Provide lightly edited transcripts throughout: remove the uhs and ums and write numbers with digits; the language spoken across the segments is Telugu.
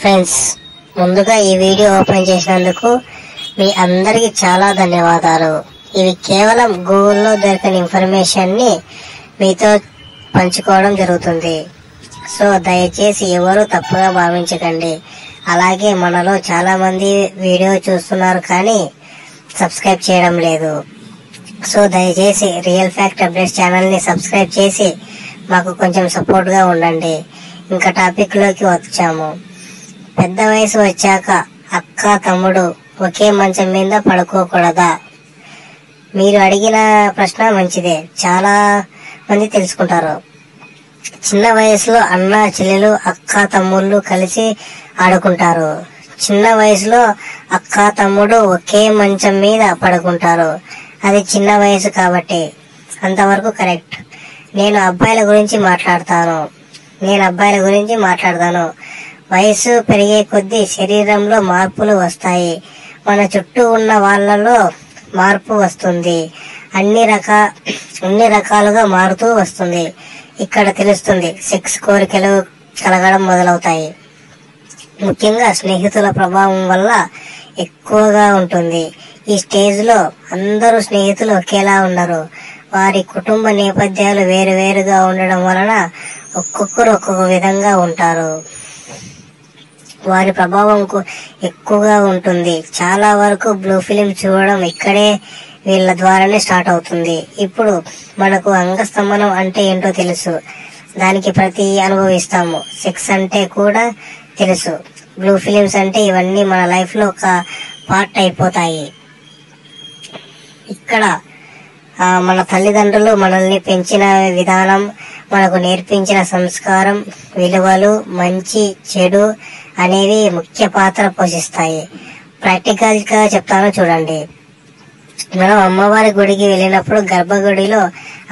ఫ్రెండ్స్, ముందుగా ఈ వీడియో ఓపెన్ చేసినందుకు మీ అందరికి చాలా ధన్యవాదాలు. ఇవి కేవలం గూగుల్లో దొరికిన ఇన్ఫర్మేషన్ ని మీతో పంచుకోవడం జరుగుతుంది. సో దయచేసి ఎవరు తప్పుగా భావించకండి. అలాగే మనలో చాలా మంది వీడియో చూస్తున్నారు కానీ సబ్స్క్రైబ్ చేయడం లేదు. సో దయచేసి రియల్ ఫ్యాక్ట్ అప్డేట్స్ ఛానల్ ని సబ్స్క్రైబ్ చేసి మాకు కొంచెం సపోర్ట్ గా ఉండండి. ఇంకా టాపిక్ లోకి వచ్చాము. పెద్ద వయసు వచ్చాక అక్క తమ్ముడు ఒకే మంచం మీద పడుకోకూడదా? మీరు అడిగిన ప్రశ్న మంచిదే. చాలా మంది తెలుసుకుంటారు. చిన్న వయసులో అన్న చెల్లెలు అక్క తమ్ముళ్ళు కలిసి ఆడుకుంటారు. చిన్న వయసులో అక్క తమ్ముడు ఒకే మంచం మీద పడుకుంటారు. అది చిన్న వయసు కాబట్టి అంతవరకు కరెక్ట్. నేను అబ్బాయిల గురించి మాట్లాడతాను. వయసు పెరిగే కొద్దీ శరీరంలో మార్పులు వస్తాయి. మన చుట్టూ ఉన్న వాళ్ళలో మార్పు వస్తుంది. అన్ని రకాలుగా మారుతూ వస్తుంది. ఇక్కడ తెలుస్తుంది, సెక్స్ కోరికలు కలగడం మొదలవుతాయి. ముఖ్యంగా స్నేహితుల ప్రభావం వల్ల ఎక్కువగా ఉంటుంది. ఈ స్టేజ్ లో అందరూ స్నేహితులు ఒకేలా ఉండరు. వారి కుటుంబ నేపథ్యాలు వేరువేరుగా ఉండడం వలన ఒక్కొక్కరు ఒక్కొక్క విధంగా ఉంటారు. వారి ప్రభావం ఎక్కువగా ఉంటుంది. చాలా వరకు బ్లూ ఫిలిం చూడడం ఇక్కడే వీళ్ళ ద్వారానే స్టార్ట్ అవుతుంది. ఇప్పుడు మనకు అంగస్తంభనం అంటే ఏంటో తెలుసు. దానికి ప్రతి అనుభవిస్తాము. సెక్స్ అంటే కూడా తెలుసు. బ్లూ ఫిలిమ్స్ అంటే ఇవన్నీ మన లైఫ్ లో ఒక పార్ట్ అయిపోతాయి. ఇక్కడ మన తల్లిదండ్రులు మనల్ని పెంచిన విధానం, మనకు నేర్పించిన సంస్కారం, విలువలు, మంచి చెడు అనేవి ముఖ్య పాత్ర పోషిస్తాయి. ప్రాక్టికల్ గా చెప్తాను చూడండి. మనం అమ్మవారి గుడికి వెళ్ళినప్పుడు గర్భగుడిలో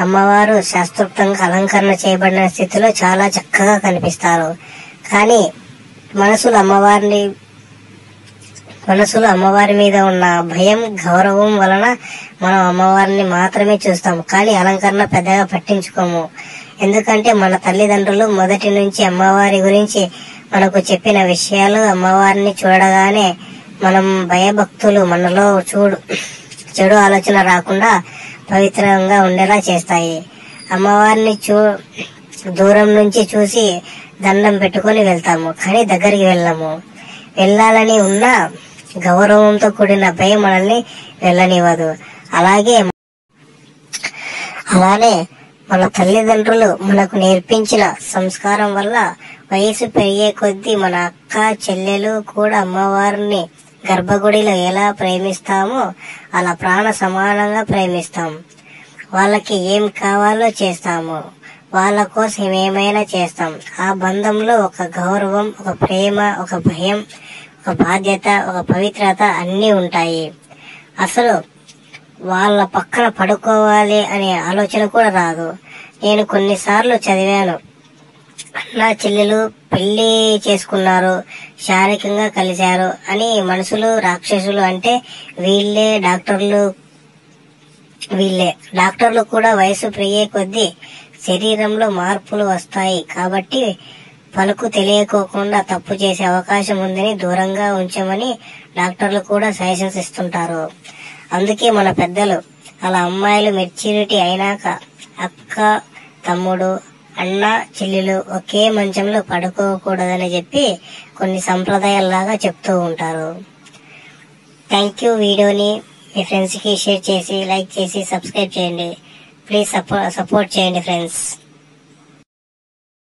అమ్మవారు శాస్త్రోక్తంగా అలంకరణ చేయబడిన స్థితిలో చాలా చక్కగా కనిపిస్తారు. కానీ మనసులు అమ్మవారి మీద ఉన్న భయం, గౌరవం వలన మనం అమ్మవారిని మాత్రమే చూస్తాము, కానీ అలంకరణ పెద్దగా పట్టించుకోము. ఎందుకంటే మన తల్లిదండ్రులు మొదటి నుంచి అమ్మవారి గురించి మనకు చెప్పిన విషయాలు అమ్మవారిని చూడగానే మనం భయభక్తులు మనలో చెడు ఆలోచన రాకుండా పవిత్రంగా ఉండేలా చేస్తాయి. అమ్మవారిని దూరం నుంచి చూసి దండం పెట్టుకుని వెళ్తాము, కానీ దగ్గరికి వెళ్ళము. వెళ్ళాలని ఉన్న గౌరవంతో కూడిన భయం మనల్ని వెళ్ళనివ్వదు. అలానే మన తల్లిదండ్రులు మనకు నేర్పించిన సంస్కారం వల్ల వయసు పెరిగే కొద్దీ మన అక్క చెల్లెలు కూడా అమ్మవారిని గర్భగుడిలో ఎలా ప్రేమిస్తామో అలా ప్రాణ సమానంగా ప్రేమిస్తాం. వాళ్ళకి ఏం కావాలో చేస్తాము. వాళ్ళ కోసం ఏమైనా చేస్తాం. ఆ బంధంలో ఒక గౌరవం, ఒక ప్రేమ, ఒక భయం, ఒక బాధ్యత, ఒక పవిత్రత అన్నీ ఉంటాయి. అసలు వాళ్ళ పక్కన పడుకోవాలి అనే ఆలోచన కూడా రాదు. నేను కొన్నిసార్లు చదివాను, అన్న చెల్లెలు పెళ్లి చేసుకున్నారు, శారీరకంగా కలిశారు అని మనుషులు రాక్షసులు అంటే వీళ్ళే. డాక్టర్లు కూడా వయసు పెరిగే కొద్దీ శరీరంలో మార్పులు వస్తాయి కాబట్టి పలుకు తెలియకోకుండా తప్పు చేసే అవకాశం ఉందని దూరంగా ఉంచమని డాక్టర్లు కూడా సజెషన్స్ ఇస్తుంటారు. అందుకే మన పెద్దలు అలా అమ్మాయిలు మెచ్యూరిటీ అయినాక అక్క తమ్ముడు అన్న చెల్లెలు ఒకే మంచంలో పడుకోకూడదని చెప్పి కొన్ని సంప్రదాయాల్లాగా చెప్తూ ఉంటారు. Thank you. వీడియోని మీ ఫ్రెండ్స్ కి షేర్ చేసి, లైక్ చేసి, సబ్స్క్రైబ్ చేయండి. ప్లీజ్ సపోర్ట్ చేయండి ఫ్రెండ్స్.